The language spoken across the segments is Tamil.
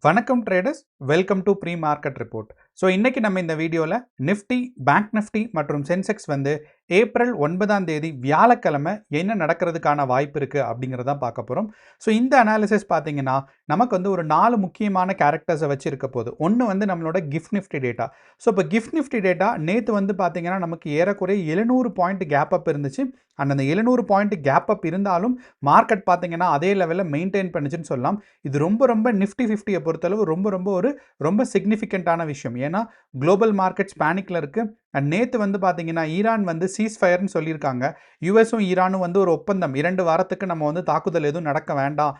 வணக்கம் traders, welcome to pre market report. So இன்னைக்கு நம்ம இந்த வீடியோவில் நிஃப்டி, பேங்க் நிஃப்டி மற்றும் சென்செக்ஸ் வந்து ஏப்ரல் 9ஆம் தேதி வியாழக்கிழமை என்ன நடக்கிறதுக்கான வாய்ப்பு இருக்குது அப்படிங்கிறத பார்க்க போகிறோம். ஸோ இந்த அனாலிசிஸ் பார்த்தீங்கன்னா நமக்கு வந்து ஒரு 4 முக்கியமான கேரக்டர்ஸை வச்சு இருக்க போகுது. ஒன்று வந்து நம்மளோட கிஃப்ட் நிஃப்டி டேட்டா. ஸோ இப்போ கிஃப்ட் நிஃப்டி டேட்டா நேற்று வந்து பார்த்தீங்கன்னா நமக்கு ஏறக்குறைய 700 பாயிண்ட் கேப் அப் இருந்துச்சு. அண்ட் அந்த 700 பாயிண்ட் கேப் அப் இருந்தாலும் மார்க்கெட் பார்த்தீங்கன்னா அதே லெவலில் மெயின்டைன் பண்ணுச்சுன்னு சொல்லலாம். இது ரொம்ப நிஃப்டி 50யை பொறுத்தளவு ரொம்ப சிக்னிஃபிகண்ட்டான விஷயம். ஏன்னா குளோபல் மார்க்கெட்ஸ் பேனிக்கில் இருக்குது. அண்ட் நேற்று வந்து பார்த்தீங்கன்னா ஈரான் வந்து சீஸ் ஃபயர்னு சொல்லியிருக்காங்க. யூஎஸும் ஈரானும் வந்து ஒரு ஒப்பந்தம் 2 வாரத்துக்கு நம்ம வந்து தாக்குதல் எதுவும் நடக்க வேண்டாம்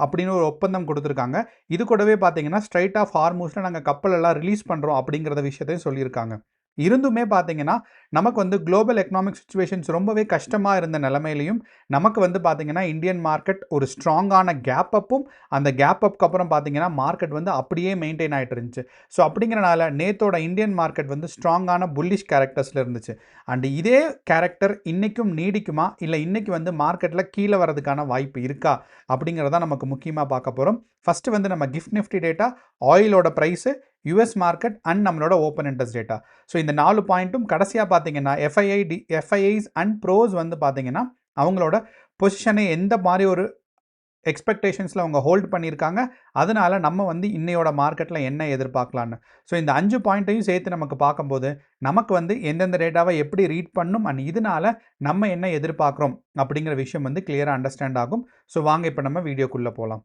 அப்படின்னு ஒரு ஒப்பந்தம் கொடுத்துருக்காங்க. இது கூடவே பார்த்தீங்கன்னா ஸ்ட்ரைட் ஆஃப் ஹார்மூஸில் நாங்கள் கப்பல் எல்லாம் ரிலீஸ் பண்ணுறோம் அப்படிங்கிறத விஷயத்தையும் சொல்லியிருக்காங்க. இருந்துமே பார்த்தீங்கன்னா நமக்கு வந்து குளோபல் எக்கனாமிக் சுச்சுவேஷன்ஸ் ரொம்பவே கஷ்டமாக இருந்த நிலைமையிலையும் நமக்கு வந்து பார்த்தீங்கன்னா இந்தியன் மார்க்கெட் ஒரு ஸ்ட்ராங்கான கேப் அப்பும், அந்த கேப் அப்க்கு அப்புறம் பார்த்தீங்கன்னா மார்க்கெட் வந்து அப்படியே மெயின்டைன் ஆகிட்டு இருந்துச்சு. ஸோ அப்படிங்கிறனால நேத்தோட இந்தியன் மார்க்கெட் வந்து ஸ்ட்ராங்கான புல்லிஷ் கேரக்டர்ஸில் இருந்துச்சு. அண்ட் இதே கேரக்டர் இன்றைக்கும் நீடிக்குமா, இல்லை இன்றைக்கி வந்து மார்க்கெட்டில் கீழே வரதுக்கான வாய்ப்பு இருக்கா அப்படிங்கிறத நமக்கு முக்கியமாக பார்க்க போகிறோம். ஃபஸ்ட்டு வந்து நம்ம கிஃப்ட் நிஃப்டி டேட்டா, ஆயிலோட ப்ரைஸு, யூஎஸ் மார்க்கெட் அண்ட் நம்மளோட ஓப்பன் இன்ட்ரெஸ்ட் டேட்டா. ஸோ இந்த 4 பாயிண்ட்டும் கடைசியாக பார்த்தீங்கன்னா எஃப்ஐஐஸ் அண்ட் ப்ரோஸ் வந்து பார்த்தீங்கன்னா அவங்களோட பொசிஷனை எந்த மாதிரி ஒரு எக்ஸ்பெக்டேஷன்ஸில் அவங்க ஹோல்ட் பண்ணியிருக்காங்க, அதனால நம்ம வந்து இன்னையோட மார்க்கெட்டில் என்ன எதிர்பார்க்கலான்னு. ஸோ இந்த 5 பாயிண்ட்டையும் சேர்த்து நமக்கு பார்க்கும்போது நமக்கு வந்து எந்தெந்த டேட்டாவை எப்படி ரீட் பண்ணும் அண்ட் இதனால நம்ம என்ன எதிர்பார்க்குறோம் அப்படிங்கிற விஷயம் வந்து கிளியராக அண்டர்ஸ்டாண்ட் ஆகும். ஸோ வாங்க இப்போ நம்ம வீடியோக்குள்ளே போகலாம்.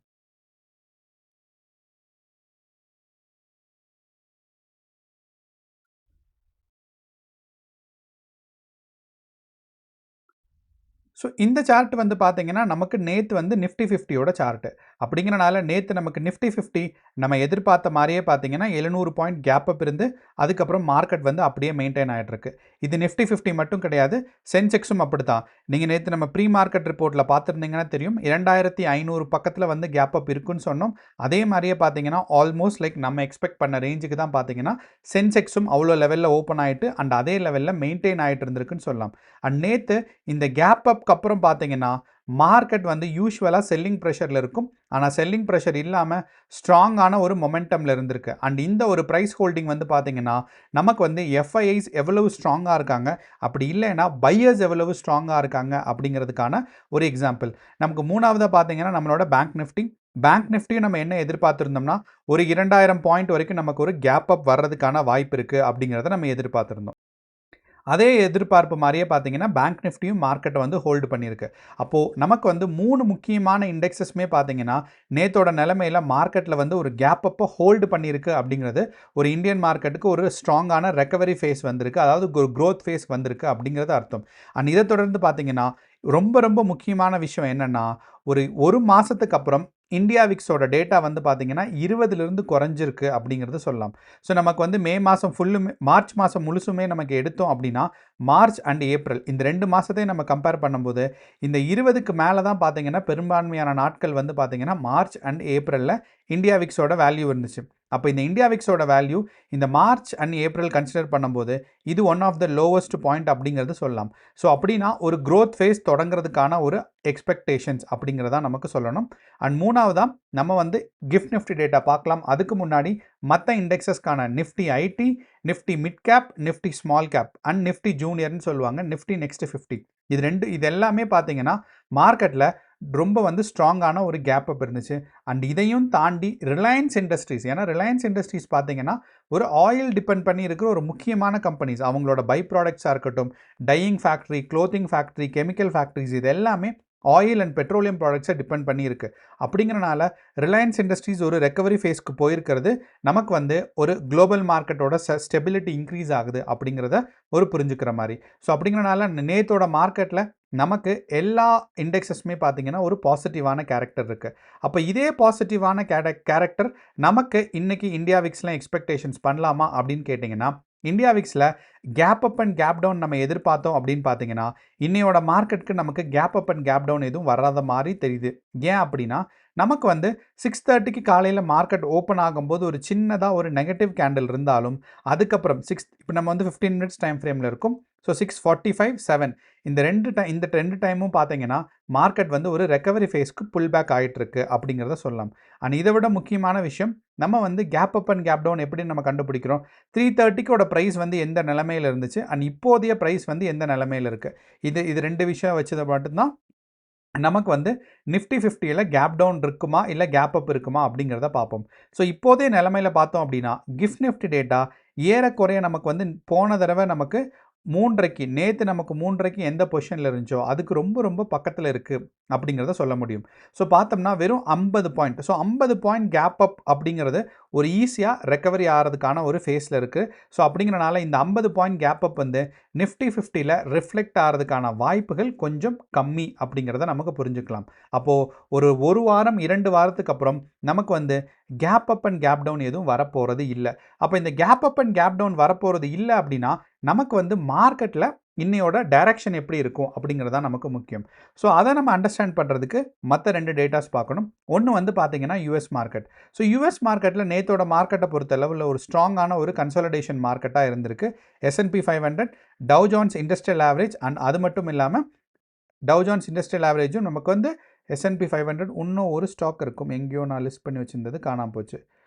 ஸோ இந்த சார்ட் வந்து பார்த்தீங்கன்னா நமக்கு நேற்று வந்து நிஃப்டி 50யோட சார்ட்டு. அப்படிங்கிறனால நேற்று நமக்கு நிஃப்டி 50 நம்ம எதிர்பார்த்த மாதிரியே பார்த்தீங்கன்னா 700 பாயிண்ட் கேப் அப் இருந்து அதுக்கப்புறம் மார்க்கெட் வந்து அப்படியே மெயின்டைன் ஆகிட்டு இருக்கு. இது நிஃப்டி 50 மட்டும் கிடையாது, சென்செக்ஸும் அப்படி தான். நீங்கள் நேற்று நம்ம ப்ரீ மார்க்கெட் ரிப்போர்ட்டில் பார்த்துருந்தீங்கன்னா தெரியும், 2500 பக்கத்தில் வந்து கேப் அப் இருக்குன்னு சொன்னோம். அதே மாதிரியே பார்த்தீங்கன்னா ஆல்மோஸ்ட் லைக் நம்ம எக்ஸ்பெக்ட் பண்ண ரேஞ்சுக்கு தான் பார்த்தீங்கன்னா சென்செக்ஸும் அவ்வளோ லெவலில் ஓப்பன் ஆகிட்டு அண்ட் அதே லெவலில் மெயின்டைன் ஆகிட்டு இருந்திருக்குன்னு சொல்லலாம். அண்ட் நேற்று இந்த கேப் அப்க்கு அப்புறம் பார்த்தீங்கன்னா மார்க்கெட் வந்து யூஸ்வலாக செல்லிங் ப்ரெஷரில் இருக்கும். ஆனால் செல்லிங் ப்ரெஷர் இல்லாமல் ஸ்ட்ராங்கான ஒரு மொமெண்டமில் இருந்திருக்கு. அண்ட் இந்த ஒரு ப்ரைஸ் ஹோல்டிங் வந்து பார்த்தீங்கன்னா நமக்கு வந்து எஃப்ஐஐஸ் எவ்வளவு ஸ்ட்ராங்காக இருக்காங்க, அப்படி இல்லைன்னா பையர்ஸ் எவ்வளவு ஸ்ட்ராங்காக இருக்காங்க அப்படிங்கிறதுக்கான ஒரு எக்ஸாம்பிள். நமக்கு மூணாவதாக பார்த்தீங்கன்னா நம்மளோட பேங்க் நிஃப்டியும் நம்ம என்ன எதிர்பார்த்துருந்தோம்னா ஒரு 2000 பாயிண்ட் வரைக்கும் நமக்கு ஒரு கேப் அப் வர்றதுக்கான வாய்ப்பு இருக்குது அப்படிங்கிறத நம்ம எதிர்பார்த்துருந்தோம். அதே எதிர்பார்ப்பு மாதிரியே பார்த்தீங்கன்னா பேங்க் நிஃப்டியும் மார்க்கெட்டை வந்து ஹோல்டு பண்ணியிருக்கு. அப்போது நமக்கு வந்து 3 முக்கியமான இண்டெக்ஸஸ்மே பார்த்தீங்கன்னா நேத்தோட நிலைமையில் மார்க்கெட்டில் வந்து ஒரு கேப் அப்போ ஹோல்டு பண்ணியிருக்கு. அப்படிங்கிறது ஒரு இந்தியன் மார்க்கெட்டுக்கு ஒரு ஸ்ட்ராங்கான ரெக்கவரி ஃபேஸ் வந்திருக்கு, அதாவது ஒரு க்ரோத் ஃபேஸ் வந்திருக்கு அப்படிங்கிறது அர்த்தம். அண்ட் இதை தொடர்ந்து பார்த்தீங்கன்னா ரொம்ப முக்கியமான விஷயம் என்னென்னா ஒரு மாதத்துக்கு அப்புறம் இந்தியா விக்ஸோட டேட்டா வந்து பார்த்தீங்கன்னா 20லிருந்து குறைஞ்சிருக்கு அப்படிங்கிறது சொல்லலாம். ஸோ நமக்கு வந்து மே மாதம் மார்ச் மாதம் முழுசுமே நமக்கு எடுத்தோம் அப்படின்னா மார்ச் அண்ட் ஏப்ரல் இந்த 2 மாதத்தையும் நம்ம கம்பேர் பண்ணும்போது இந்த 20க்கு மேலே தான் பார்த்தீங்கன்னா பெரும்பான்மையான நாட்கள் வந்து பார்த்தீங்கன்னா மார்ச் அண்ட் ஏப்ரலில் இந்தியா விக்ஸோட வேல்யூ இருந்துச்சு. அப்போ இந்த இந்தியா விக்ஸோட வேல்யூ இந்த மார்ச் அண்ட் ஏப்ரல் கன்சிடர் பண்ணும்போது இது one of the lowest point அப்படிங்கிறது சொல்லலாம். ஸோ அப்படின்னா ஒரு க்ரோத் ஃபேஸ் தொடங்குறதுக்கான ஒரு எக்ஸ்பெக்டேஷன்ஸ் அப்படிங்கிறதா நமக்கு சொல்லணும். அண்ட் மூணாவதாக நம்ம வந்து கிஃப்ட் நிஃப்டி டேட்டா பார்க்கலாம். அதுக்கு முன்னாடி மற்ற இண்டெக்ஸஸ்க்கான Nifty IT, Nifty mid cap, Nifty small cap and Nifty ஜூனியர்னு சொல்லுவாங்க, நிஃப்டி நெக்ஸ்ட் 50 இது எல்லாமே பார்த்தீங்கன்னா மார்க்கெட்டில் ரொம்ப வந்து ஸ்ட்ராங்கான ஒரு கேப் அப் இருந்துச்சு. அண்ட் இதையும் தாண்டி ரிலையன்ஸ் இண்டஸ்ட்ரீஸ், ஏன்னா ரிலையன்ஸ் இண்டஸ்ட்ரீஸ் பார்த்தீங்கன்னா ஒரு ஆயில் டிபெண்ட் பண்ணி இருக்கிற ஒரு முக்கியமான கம்பெனிஸ். அவங்களோட பை ப்ராடக்ட்ஸாக இருக்கட்டும், dyeing factory, clothing factory, chemical factories, இது எல்லாமே ஆயில் அண்ட் பெட்ரோலியம் ப்ராடக்ட்ஸை டிபெண்ட் பண்ணி இருக்குது. அப்படிங்கிறனால ரிலையன்ஸ் இண்டஸ்ட்ரீஸ் ஒரு ரெக்கவரி ஃபேஸ்க்கு போயிருக்கிறது நமக்கு வந்து ஒரு குளோபல் மார்க்கெட்டோட ஸ்டெபிலிட்டி இன்க்ரீஸ் ஆகுது அப்படிங்கிறத ஒரு புரிஞ்சுக்கிற மாதிரி. ஸோ அப்படிங்கிறனால நேத்தோட மார்க்கெட்டில் நமக்கு எல்லா இண்டெக்ஸஸுமே பார்த்தீங்கன்னா ஒரு பாசிட்டிவான கேரக்டர் இருக்குது. அப்போ இதே பாசிட்டிவான கேரக்டர் நமக்கு இன்றைக்கி இந்தியா விக்ஸ்லாம் எக்ஸ்பெக்டேஷன்ஸ் பண்ணலாமா அப்படின்னு கேட்டிங்கன்னா, இந்தியா விக்ஸில் gap up and gap down நம்ம எதிர்பார்த்தோம் அப்படின்னு பார்த்தீங்கன்னா இன்னையோட மார்க்கெட்டுக்கு நமக்கு gap up and gap down எதுவும் வராத மாதிரி தெரியுது. ஏன் அப்படின்னா நமக்கு வந்து 6:30க்கு காலையில் மார்க்கெட் ஓப்பன் ஆகும்போது ஒரு சின்னதாக ஒரு நெகட்டிவ் கேண்டில் இருந்தாலும் அதுக்கப்புறம் இப்போ நம்ம வந்து 15 மினிட்ஸ் டைம் ஃப்ரேமில் இருக்கும். ஸோ 6:45, 7 இந்த ரெண்டு டைமும் பார்த்தீங்கன்னா மார்க்கெட் வந்து ஒரு ரெக்கவரி ஃபேஸ்க்கு புல் பேக் ஆகிட்டுருக்கு அப்படிங்கிறத சொல்லலாம். அண்ட் இதை விட முக்கியமான விஷயம், நம்ம வந்து gap up and gap down எப்படி நம்ம கண்டுபிடிக்கிறோம்? 3:30க்கோட ப்ரைஸ் வந்து எந்த நிலைமையில் இருந்துச்சு அண்ட் இப்போதைய ப்ரைஸ் வந்து எந்த நிலைமையில் இருக்குது, இது ரெண்டு விஷயம் வச்சதை மட்டும்தான் நமக்கு வந்து நிஃப்டி 50யில் கேப் டவுன் இருக்குமா இல்லை கேப் அப் இருக்குமா அப்படிங்கிறத பார்ப்போம். ஸோ இப்போதைய நிலைமையில் பார்த்தோம் அப்படின்னா கிஃப்ட் நிஃப்டி டேட்டா ஏறக்குறைய நமக்கு வந்து போன தடவை நமக்கு 3:30க்கு நேற்று நமக்கு 3:30க்கு எந்த பொசிஷனில் இருந்துச்சோ அதுக்கு ரொம்ப ரொம்ப பக்கத்தில் இருக்குது அப்படிங்கிறத சொல்ல முடியும். ஸோ பார்த்தோம்னா வெறும் 50 point. So 50 point gap up அப்படிங்கிறது ஒரு ஈஸியாக ரெக்கவரி ஆகிறதுக்கான ஒரு ஃபேஸில் இருக்குது. ஸோ அப்படிங்கிறனால இந்த 50 பாயிண்ட் கேப் அப் வந்து நிஃப்டி 50யில் ரிஃப்ளெக்ட் ஆகிறதுக்கான வாய்ப்புகள் கொஞ்சம் கம்மி அப்படிங்கிறத நமக்கு புரிஞ்சுக்கலாம். அப்போது ஒரு வாரம் 2 வாரத்துக்கு அப்புறம் நமக்கு வந்து gap up and gap down எதுவும் வரப்போகிறது இல்லை. அப்போ இந்த gap up and gap down வரப்போகிறது இல்லை அப்படின்னா நமக்கு வந்து மார்க்கெட்டில் இன்னையோட டைரக்ஷன் எப்படி இருக்கும் அப்படிங்கிறது தான் நமக்கு முக்கியம். ஸோ அதை நம்ம அண்டர்ஸ்டாண்ட் பண்ணுறதுக்கு மற்ற 2 டேட்டாஸ் பார்க்கணும். ஒன்று வந்து பார்த்தீங்கன்னா யூஎஸ் மார்க்கெட். ஸோ யூஎஸ் மார்க்கெட்டில் நேற்றோட மார்க்கெட்டை பொறுத்த லெவலில் ஒரு ஸ்ட்ராங்கான ஒரு கன்சாலிடேஷன் மார்க்கெட்டாக இருந்திருக்கு. S&P 500, tau Jones industrial average and அது மட்டும் இல்லாமல் டவ் ஜோன்ஸ் இண்டஸ்ட்ரியல் ஆவரேஜும் நமக்கு வந்து S&P 500 இன்னும் ஒரு ஸ்டாக் இருக்கும், எங்கேயோ நான் லிஸ்ட் பண்ணி வச்சுருந்தது காணாமல் போச்சு.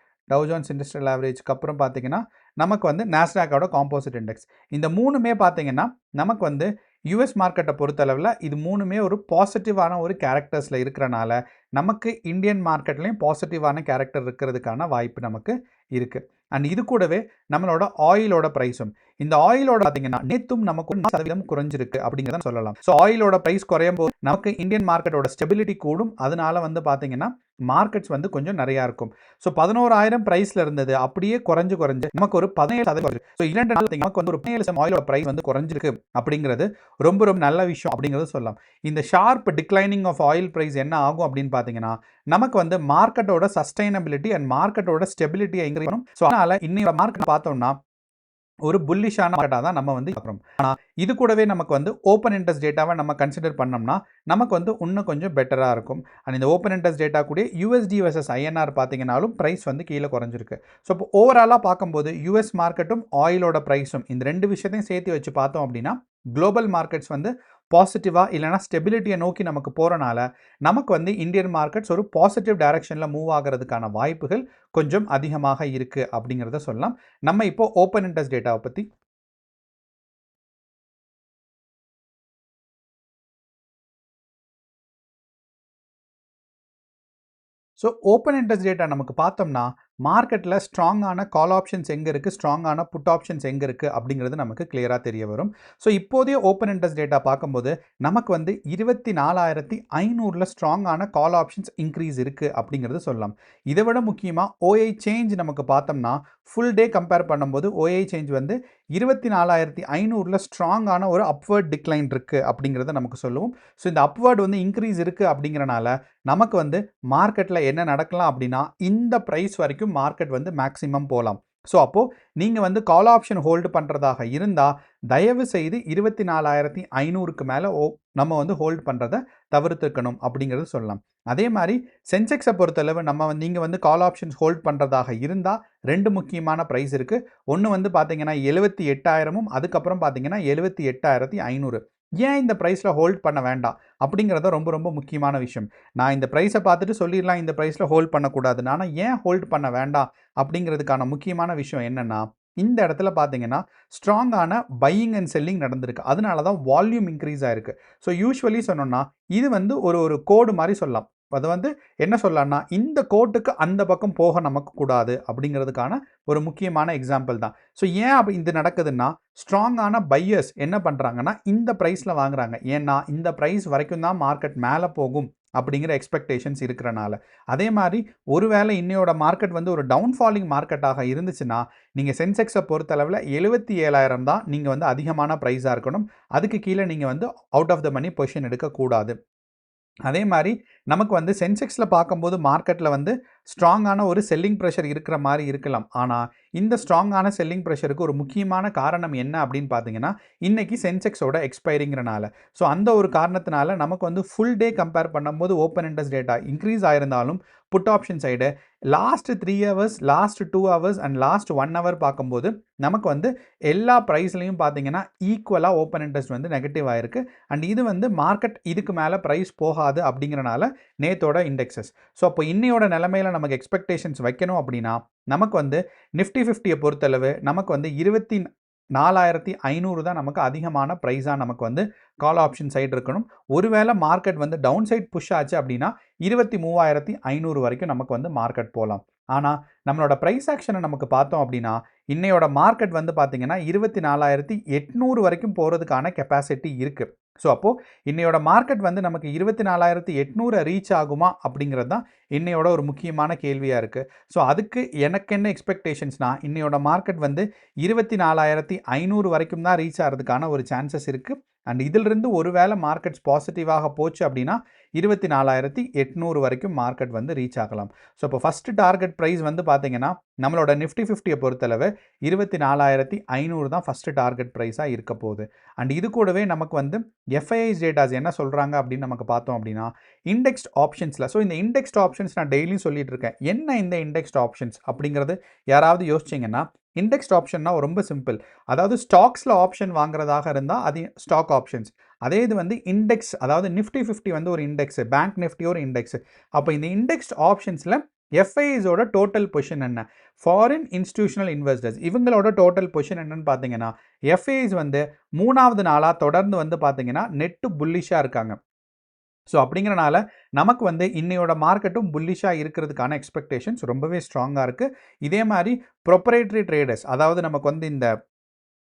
டவ் ஜோன்ஸ் இண்டஸ்ட்ரியல் ஆவரேஜ்க்கு அப்புறம் பார்த்தீங்கன்னா நமக்கு வந்து நாஸ்டாக்கோட காம்போசிட் இண்டெக்ஸ். இந்த மூணுமே பார்த்தீங்கன்னா நமக்கு வந்து யூஎஸ் மார்க்கெட்டை பொறுத்தளவில் இது மூணுமே ஒரு பாசிட்டிவான ஒரு கேரக்டர்ஸில் இருக்கிறனால நமக்கு இந்தியன் மார்க்கெட்லேயும் பாசிட்டிவான கேரக்டர் இருக்கிறதுக்கான வாய்ப்பு நமக்கு இருக்குது. அண்ட் இது கூடவே நம்மளோட ஆயிலோட ப்ரைஸும், இந்த ஆயிலோட பார்த்தீங்கன்னா நேற்றும் நமக்கு 1% குறைஞ்சிருக்கு அப்படிங்கிறத சொல்லலாம். ஸோ ஆயிலோட ப்ரைஸ் குறையும் போது நமக்கு இந்தியன் மார்க்கெட்டோட ஸ்டெபிலிட்டி கூடும். அதனால வந்து பார்த்தீங்கன்னா மார்க்கெட்ஸ் வந்து கொஞ்சம் நிறையா இருக்கும். ஸோ 11,000 ப்ரைஸில் இருந்தது அப்படியே குறைஞ்சு நமக்கு ஒரு 17%. ஸோ 2 நாள் நமக்கு வந்து ஒரு 17% ஆயிலோட ப்ரைஸ் வந்து குறைஞ்சிருக்கு அப்படிங்கிறது ரொம்ப ரொம்ப நல்ல விஷயம் அப்படிங்கிறது சொல்லலாம். இந்த sharp declining of oil price என்ன ஆகும் அப்படின்னு பார்த்தீங்கன்னா நமக்கு வந்து மார்க்கெட்டோட சஸ்டைனபிலிட்டி அண்ட் மார்க்கெட்டோட ஸ்டெபிலிட்டியை இன்க்ரீஸ் பண்ணும். ஸோ அதனால் இன்னையோட மார்க்கெட் பார்த்தோம்னா ஒரு புல்லிஷான மார்க்கெட்டாக தான் நம்ம வந்து பார்க்குறோம். ஆனால் இது கூடவே நமக்கு வந்து ஓப்பன் இன்ட்ரெஸ்ட் டேட்டாவை நம்ம கன்சிடர் பண்ணோம்னா நமக்கு வந்து இன்னும் கொஞ்சம் பெட்டராக இருக்கும். அண்ட் இந்த ஓப்பன் இன்ட்ரெஸ்ட் டேட்டா கூட USD vs INR பார்த்தீங்கன்னாலும் ப்ரைஸ் வந்து கீழே குறைஞ்சிருக்கு. ஸோ இப்போ ஓவராலாக பார்க்கும்போது யூஎஸ் மார்க்கெட்டும் ஆயிலோட ப்ரைஸும் இந்த 2 விஷயத்தையும் சேர்த்து வச்சு பார்த்தோம் அப்படின்னா குளோபல் மார்க்கெட்ஸ் வந்து பாசிட்டிவாக இல்லைனா ஸ்டெபிலிட்டியை நோக்கி நமக்கு போகிறனால நமக்கு வந்து இந்தியன் மார்க்கெட்ஸ் ஒரு பாசிட்டிவ் டைரக்ஷனில் மூவ் ஆகிறதுக்கான வாய்ப்புகள் கொஞ்சம் அதிகமாக இருக்குது அப்படிங்கிறத சொல்லலாம். நம்ம இப்போ ஓப்பன் இன்ட்ரெஸ்ட் டேட்டாவை பற்றி ஸோ ஓப்பன் இன்ட்ரெஸ்ட் டேட்டா நமக்கு பார்த்தோம்னா மார்க்கெட்டில் ஸ்ட்ராங்கான கால் ஆப்ஷன்ஸ் எங்கே இருக்குது, ஸ்ட்ராங்கான புட் ஆப்ஷன்ஸ் எங்கே இருக்குது அப்படிங்கிறது நமக்கு கிளியராக தெரிய வரும். ஸோ இப்போதைய ஓப்பன் இன்ட்ரெஸ்ட் டேட்டா பார்க்கும்போது நமக்கு வந்து 24,500 ஸ்ட்ராங்கான கால் ஆப்ஷன்ஸ் இன்க்ரீஸ் இருக்குது அப்படிங்கிறது சொல்லலாம். இதை விட முக்கியமாக OI சேஞ்ச் நமக்கு பார்த்தோம்னா ஃபுல் டே கம்பேர் பண்ணும்போது OI சேஞ்ச் வந்து 24,500 ஸ்ட்ராங்கான ஒரு அப்வர்ட் டிக்ளைன் இருக்குது அப்படிங்கிறத நமக்கு சொல்லுவோம். ஸோ இந்த அப்வர்ட் வந்து இன்க்ரீஸ் இருக்குது அப்படிங்கிறனால நமக்கு வந்து மார்க்கெட்டில் என்ன நடக்கலாம் அப்படின்னா இந்த ப்ரைஸ் வரைக்கும் மார்க்கெட் வந்து மேக்ஸிமம் போகலாம். ஸோ அப்போது நீங்கள் வந்து கால் ஆப்ஷன் ஹோல்டு பண்ணுறதாக இருந்தால் தயவு செய்து 24,500க்கு மேலே நம்ம வந்து ஹோல்டு பண்ணுறதை தவிர்த்துக்கணும் அப்படிங்கிறது சொல்லலாம். அதே மாதிரி சென்செக்ஸை பொறுத்தளவு நீங்கள் வந்து கால் ஆப்ஷன்ஸ் ஹோல்ட் பண்ணுறதாக இருந்தால் 2 முக்கியமான ப்ரைஸ் இருக்குது. ஒன்று வந்து பார்த்தீங்கன்னா 78,000ம் அதுக்கப்புறம் பார்த்தீங்கன்னா 78,500. ஏன் இந்த ப்ரைஸில் ஹோல்ட் பண்ண வேண்டாம் அப்படிங்கிறத ரொம்ப ரொம்ப முக்கியமான விஷயம். நான் இந்த ப்ரைஸை பார்த்துட்டு சொல்லிடலாம் இந்த ப்ரைஸில் ஹோல்ட் பண்ணக்கூடாதுன்னு. ஆனால் ஏன் ஹோல்ட் பண்ண வேண்டாம் அப்படிங்கிறதுக்கான முக்கியமான விஷயம் என்னென்னா இந்த இடத்துல பார்த்தீங்கன்னா ஸ்ட்ராங்கான பையிங் அண்ட் செல்லிங் நடந்திருக்கு. அதனால தான் வால்யூம் இன்க்ரீஸ் ஆகிருக்கு. ஸோ யூஸ்வலி சொன்னோன்னா இது வந்து ஒரு கோடு மாதிரி சொல்லலாம். அது வந்து என்ன சொல்லலாம்னா இந்த கோட்டுக்கு அந்த பக்கம் போக நமக்கு கூடாது அப்படிங்கிறதுக்கான ஒரு முக்கியமான எக்ஸாம்பிள் தான். ஸோ ஏன் இது நடக்குதுன்னா ஸ்ட்ராங்கான பையர்ஸ் என்ன பண்ணுறாங்கன்னா இந்த ப்ரைஸில் வாங்குறாங்க. ஏன்னா இந்த ப்ரைஸ் வரைக்கும் தான் மார்க்கெட் மேலே போகும் அப்படிங்கிற எக்ஸ்பெக்டேஷன்ஸ் இருக்கிறனால. அதே மாதிரி ஒருவேளை இன்னையோட மார்க்கெட் வந்து ஒரு டவுன்ஃபாலிங் மார்க்கெட்டாக இருந்துச்சுன்னா நீங்கள் சென்செக்ஸை பொறுத்தளவில் 77,000 தான் நீங்கள் வந்து அதிகமான ப்ரைஸாக இருக்கணும். அதுக்கு கீழே நீங்கள் வந்து out of the money position எடுக்கக்கூடாது. அதே மாதிரி நமக்கு வந்து சென்செக்ஸில் பார்க்கும்போது மார்க்கெட்டில் வந்து ஸ்ட்ராங்கான ஒரு செல்லிங் ப்ரெஷர் இருக்கிற மாதிரி இருக்கலாம். ஆனால் இந்த ஸ்ட்ராங்கான செல்லிங் ப்ரெஷருக்கு ஒரு முக்கியமான காரணம் என்ன அப்படின்னு பார்த்தீங்கன்னா, இன்னைக்கு சென்செக்ஸோட எக்ஸ்பைரிங்கிறனால. ஸோ அந்த ஒரு காரணத்தினால நமக்கு வந்து ஃபுல் டே கம்பேர் பண்ணும்போது ஓப்பன் இன்ட்ரெஸ்ட் டேட்டா இன்க்ரீஸ் ஆயிருந்தாலும் put option side last 3 hours, last 2 hours and last 1 hour பார்க்கும்போது நமக்கு வந்து எல்லா ப்ரைஸ்லையும் பார்த்தீங்கன்னா ஈக்குவலாக ஓப்பன் இன்ட்ரெஸ்ட் வந்து நெகட்டிவ் ஆயிருக்கு. அண்ட் இது வந்து மார்க்கெட் இதுக்கு மேலே ப்ரைஸ் போகாது அப்படிங்கிறனால நேத்தோட இண்டெக்ஸஸ். ஸோ அப்போ இன்னையோட நிலைமையில் நமக்கு எக்ஸ்பெக்டேஷன்ஸ் வைக்கணும் அப்படின்னா நமக்கு வந்து நிஃப்டி 50 பொறுத்தளவு நமக்கு வந்து 24,500 தான் நமக்கு அதிகமான ப்ரைஸாக நமக்கு வந்து கால் ஆப்ஷன் சைடு இருக்கணும். ஒருவேளை மார்க்கெட் வந்து டவுன் சைட் புஷ் ஆச்சு அப்படின்னா 23,500 வரைக்கும் நமக்கு வந்து மார்க்கெட் போகலாம். ஆனால் நம்மளோட ப்ரைஸ் ஆக்ஷனை நமக்கு பார்த்தோம் அப்படின்னா இன்னையோட மார்க்கெட் வந்து பார்த்தீங்கன்னா 24,800 வரைக்கும் போகிறதுக்கான கெப்பாசிட்டி இருக்குது. ஸோ அப்போது இன்னையோட மார்க்கெட் வந்து நமக்கு 24,800 ரீச் ஆகுமா அப்படிங்கிறது தான் இன்னையோட ஒரு முக்கியமான கேள்வியாக இருக்குது. ஸோ அதுக்கு எனக்கு என்ன எக்ஸ்பெக்டேஷன்ஸ்னால் இன்னையோட மார்க்கெட் வந்து 24,500 வரைக்கும் தான் ரீச் ஆகிறதுக்கான ஒரு சான்சஸ் இருக்குது. அண்ட் இதிலிருந்து ஒருவேளை மார்க்கெட்ஸ் பாசிட்டிவாக போச்சு அப்படின்னா 24,800 வரைக்கும் மார்க்கெட் வந்து ரீச் ஆகலாம். ஸோ இப்போ ஃபஸ்ட்டு டார்கெட் ப்ரைஸ் வந்து பார்த்தீங்கன்னா நம்மளோட நிஃப்டி 50 பொறுத்தளவு 24,500 தான் ஃபஸ்ட்டு டார்கெட் ப்ரைஸாக இருக்க போகுது. அண்ட் இது கூடவே நமக்கு வந்து எஃப்ஐஐஸ் டேட்டாஸ் என்ன சொல்கிறாங்க அப்படின்னு நமக்கு பார்த்தோம் அப்படின்னா இண்டெக்ஸ்ட் ஆப்ஷன்ஸில். ஸோ இந்த இண்டெக்ஸ்ட் ஆப்ஷன்ஸ் நான் டெய்லியும் சொல்லிட்டு இருக்கேன். என்ன இந்த இண்டெக்ஸ்ட் ஆப்ஷன்ஸ் அப்படிங்கிறது யாராவது யோசிச்சிங்கன்னா இண்டெக்ஸ்ட் ஆப்ஷன்னா ரொம்ப சிம்பிள். அதாவது ஸ்டாக்ஸில் ஆப்ஷன் வாங்குறதாக இருந்தால் அது ஸ்டாக் ஆப்ஷன்ஸ். அதே இது வந்து இண்டெக்ஸ், அதாவது நிஃப்டி 50 வந்து ஒரு இண்டெக்ஸு, பேங்க் நிஃப்டி ஒரு இண்டெக்ஸு. அப்போ இந்த இண்டெக்ஸ்ட் ஆப்ஷன்ஸில் எஃப்ஐஸோட டோட்டல் பொசிஷன் என்ன, ஃபாரின் இன்ஸ்டிடியூஷனல் இன்வெஸ்டர்ஸ் இவங்களோட டோட்டல் பொசிஷன் என்னன்னு பார்த்தீங்கன்னா எஃப்ஐஸ் வந்து 3வது நாளாக தொடர்ந்து வந்து பார்த்தீங்கன்னா நெட்டு புல்லிஷாக இருக்காங்க. ஸோ அப்படிங்கிறனால நமக்கு வந்து இன்னையோட மார்க்கெட்டும் புல்லிஷாக இருக்கிறதுக்கான எக்ஸ்பெக்டேஷன்ஸ் ரொம்பவே ஸ்ட்ராங்காக இருக்குது. இதே மாதிரி ப்ரொப்ரைட்டரி ட்ரேடர்ஸ், அதாவது நமக்கு வந்து இந்த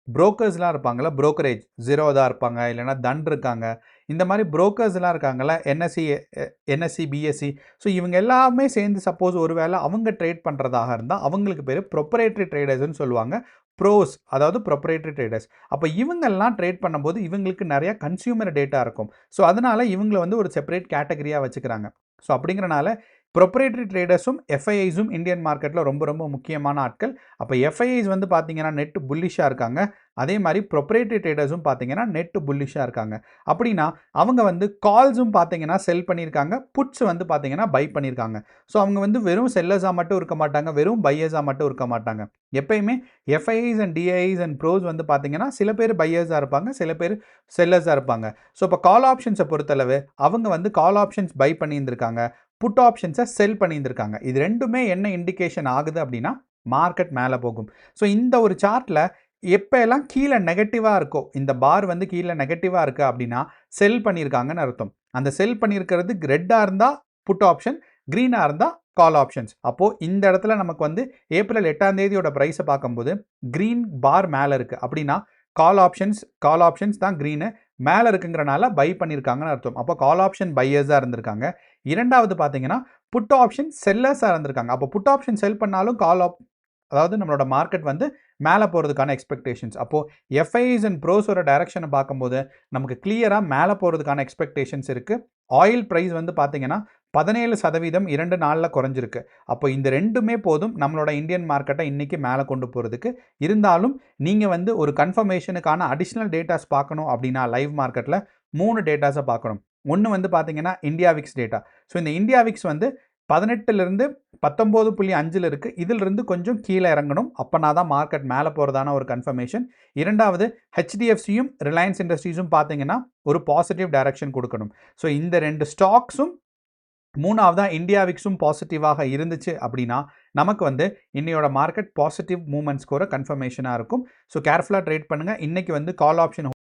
புரோக்கர்ஸ்லாம் இருப்பாங்கள்ல, புரோக்கரேஜ் ஜீரோதா இருப்பாங்க, இல்லைனா தன் இருக்காங்க, இந்த மாதிரி புரோக்கர்ஸ்லாம் இருக்காங்கள்ல, என்எஸ்சி பிஎஸ்சி. ஸோ இவங்க எல்லாமே சேர்ந்து சப்போஸ் ஒரு வேளை அவங்க ட்ரேட் பண்ணுறதாக இருந்தால் அவங்களுக்கு பேர் ப்ரொப்ரைட்டரி ட்ரேடர்ஸ்னு சொல்லுவாங்க. ப்ரோஸ், அதாவது ப்ரொப்ரைட்டரி ட்ரேடர்ஸ். அப்போ இவங்கெல்லாம் ட்ரேட் பண்ணும்போது இவங்களுக்கு நிறையா கன்சியூமர் டேட்டா இருக்கும். ஸோ அதனால் இவங்களை வந்து ஒரு செப்பரேட் கேட்டகரியாக வச்சுக்கிறாங்க. ஸோ அப்படிங்கிறனால ப்ரொப்ரைட்டரி ட்ரேடர்ஸும் எஃப்ஐஐஸும் இந்தியன் மார்க்கெட்டில் ரொம்ப ரொம்ப முக்கியமான ஆட்கள். அப்போ எஃப்ஐஐஸ் வந்து பார்த்தீங்கன்னா நெட்டு புல்லிஷாக இருக்காங்க. அதே மாதிரி ப்ரொப்ரைட்டரி ட்ரேடர்ஸும் பார்த்தீங்கன்னா நெட்டு புல்லிஷாக இருக்காங்க. அப்படின்னா அவங்க வந்து கால்ஸும் பார்த்தீங்கன்னா செல் பண்ணியிருக்காங்க, புட்ஸ் வந்து பார்த்தீங்கன்னா பை பண்ணியிருக்காங்க. ஸோ அவங்க வந்து வெறும் செல்லர்ஸாக மட்டும் இருக்க மாட்டாங்க, வெறும் பையர்ஸாக மட்டும் இருக்க மாட்டாங்க. எப்பயுமே FIIs and DIIs and pros வந்து பார்த்தீங்கன்னா சில பேர் பையர்ஸாக இருப்பாங்க, சில பேர் செல்லர்ஸாக இருப்பாங்க. ஸோ இப்போ கால் ஆப்ஷன்ஸை பொறுத்தளவு அவங்க வந்து கால் ஆப்ஷன்ஸ் பை பண்ணியிருந்திருக்காங்க, புட் ஆப்ஷன்ஸை செல் பண்ணியிருந்திருக்காங்க. இது ரெண்டுமே என்ன இண்டிகேஷன் ஆகுது அப்படின்னா மார்க்கெட் மேலே போகும். ஸோ இந்த ஒரு சார்ட்டில் எப்போ எல்லாம் கீழே நெகட்டிவாக இருக்கோ, இந்த பார் வந்து கீழே நெகட்டிவாக இருக்குது அப்படின்னா செல் பண்ணியிருக்காங்கன்னு அர்த்தம். அந்த செல் பண்ணியிருக்கிறது ரெட்டாக இருந்தால் புட் ஆப்ஷன், க்ரீனாக இருந்தால் கால் ஆப்ஷன்ஸ். அப்போது இந்த இடத்துல நமக்கு வந்து ஏப்ரல் 8ஆம் தேதியோட ப்ரைஸை பார்க்கும்போது க்ரீன் பார் மேலே இருக்குது அப்படின்னா கால் ஆப்ஷன்ஸ் தான் க்ரீனு மேலே இருக்குங்கிறனால பை பண்ணியிருக்காங்கன்னு அர்த்தம். அப்போ கால் ஆப்ஷன் பையர்ஸாக இருந்திருக்காங்க. இரண்டாவது பார்த்தீங்கன்னா புட் ஆப்ஷன் செல்லர்ஸாக இருந்திருக்காங்க. அப்போ புட் ஆப்ஷன் செல் பண்ணாலும் அதாவது நம்மளோட மார்க்கெட் வந்து மேலே போகிறதுக்கான எக்ஸ்பெக்டேஷன்ஸ். அப்போது எஃப்ஐஸ் அண்ட் ப்ரோஸோட டைரக்ஷனை பார்க்கும்போது நமக்கு கிளியராக மேலே போகிறதுக்கான எக்ஸ்பெக்டேஷன்ஸ் இருக்குது. ஆயில் ப்ரைஸ் வந்து பார்த்தீங்கன்னா 17% 2 நாளில் குறைஞ்சிருக்கு. அப்போ இந்த ரெண்டுமே போதும் நம்மளோட இந்தியன் மார்க்கெட்டை இன்றைக்கி மேலே கொண்டு போகிறதுக்கு. இருந்தாலும் நீங்கள் வந்து ஒரு கன்ஃபர்மேஷனுக்கான அடிஷ்னல் டேட்டாஸ் பார்க்கணும் அப்படின்னா லைவ் மார்க்கெட்டில் 3 டேட்டாஸை பார்க்கணும். ஒன்று வந்து பார்த்தீங்கன்னா இந்தியா விக்ஸ் டேட்டா. ஸோ இந்த இந்தியா விக்ஸ் வந்து 18லிருந்து 19.5 இருக்குது. இதிலிருந்து கொஞ்சம் கீழே இறங்கணும். அப்போனா தான் மார்க்கெட் மேலே போகிறதான ஒரு கன்ஃபர்மேஷன். இரண்டாவது ஹெச்டிஎஃப்சியும் ரிலையன்ஸ் இண்டஸ்ட்ரீஸும் பார்த்தீங்கன்னா ஒரு பாசிட்டிவ் டைரக்ஷன் கொடுக்கணும். ஸோ இந்த 2 ஸ்டாக்ஸும், மூணாவதாக இந்தியா விக்ஸும் பாசிட்டிவாக இருந்துச்சு அப்படின்னா நமக்கு வந்து இன்னையோட மார்க்கெட் பாசிட்டிவ் மூவ்மெண்ட்ஸ்க்கு ஒரு கன்ஃபர்மேஷனாக இருக்கும். ஸோ கேர்ஃபுல்லாக ட்ரேட் பண்ணுங்கள். இன்றைக்கி வந்து கால் ஆப்ஷன்